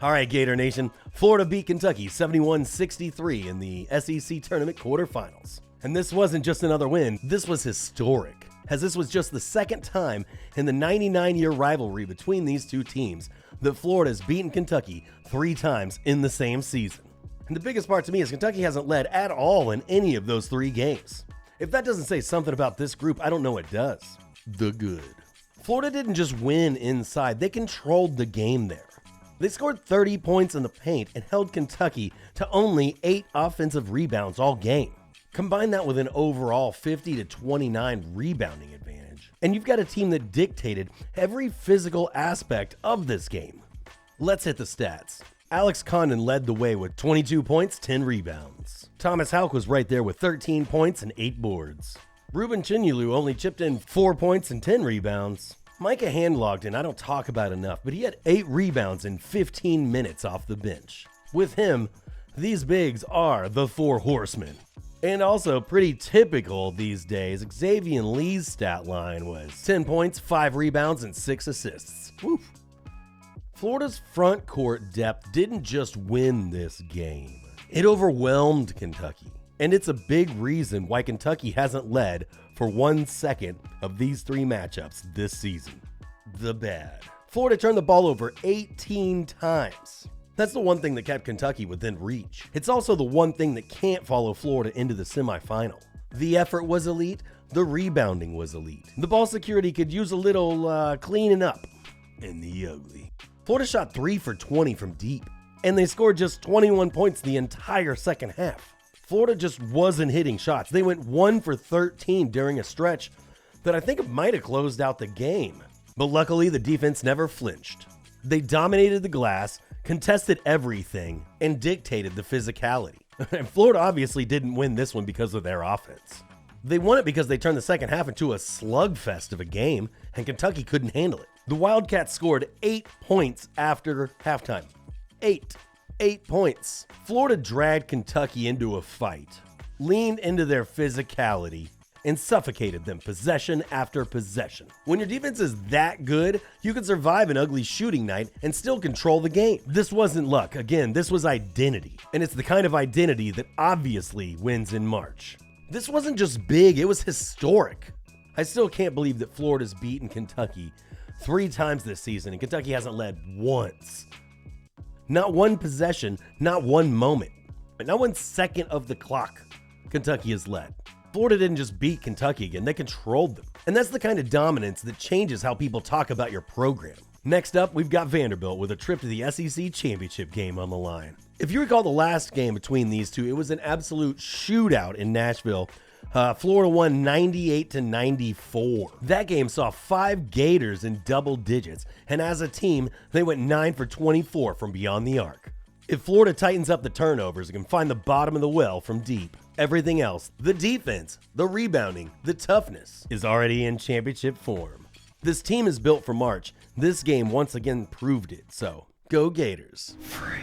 All right, Gator Nation, Florida beat Kentucky 71-63 in the SEC Tournament quarterfinals. And this wasn't just another win, this was historic, as this was just the second time in the 99-year rivalry between these two teams that Florida's beaten Kentucky 3 times in the same season. And the biggest part to me is Kentucky hasn't led at all in any of those 3 games. If that doesn't say something about this group, I don't know what does. The good. Florida didn't just win inside, they controlled the game there. They scored 30 points in the paint and held Kentucky to only 8 offensive rebounds all game. Combine that with an overall 50-29 rebounding advantage, and you've got a team that dictated every physical aspect of this game. Let's hit the stats. Alex Condon led the way with 22 points, 10 rebounds. Thomas Houck was right there with 13 points and 8 boards. Ruben Chinyelu only chipped in 4 points and 10 rebounds. Micah Handlogden, I don't talk about enough, but he had 8 rebounds in 15 minutes off the bench. With him, these bigs are the 4 horsemen. And also pretty typical these days, Xavier Lee's stat line was 10 points, 5 rebounds, and 6 assists. Woof. Florida's front court depth didn't just win this game. It overwhelmed Kentucky. And it's a big reason why Kentucky hasn't led for 1 second of these 3 matchups this season. The bad. Florida turned the ball over 18 times. That's the one thing that kept Kentucky within reach. It's also the one thing that can't follow Florida into the semifinal. The effort was elite, the rebounding was elite. The ball security could use a little cleaning up. And the ugly. Florida shot 3 for 20 from deep, and they scored just 21 points the entire second half. Florida just wasn't hitting shots. They went 1 for 13 during a stretch that I think might have closed out the game. But luckily, the defense never flinched. They dominated the glass, contested everything, and dictated the physicality. And Florida obviously didn't win this one because of their offense. They won it because they turned the second half into a slugfest of a game, and Kentucky couldn't handle it. The Wildcats scored 8 points after halftime. 8 points. Florida dragged Kentucky into a fight, leaned into their physicality, and suffocated them possession after possession. When your defense is that good, you can survive an ugly shooting night and still control the game. This wasn't luck. Again, this was identity. And it's the kind of identity that obviously wins in March. This wasn't just big, it was historic. I still can't believe that Florida's beaten Kentucky 3 times this season and Kentucky hasn't led once. Not 1 possession, not 1 moment, but not 1 second of the clock Kentucky has led. Florida didn't just beat Kentucky again, they controlled them. And that's the kind of dominance that changes how people talk about your program. Next up, we've got Vanderbilt with a trip to the SEC championship game on the line. If you recall the last game between these two, it was an absolute shootout in Nashville. Florida won 98-94. That game saw 5 Gators in double digits, and as a team, they went 9 for 24 from beyond the arc. If Florida tightens up the turnovers and can find the bottom of the well from deep, everything else, the defense, the rebounding, the toughness, is already in championship form. This team is built for March. This game once again proved it, so go Gators. Free.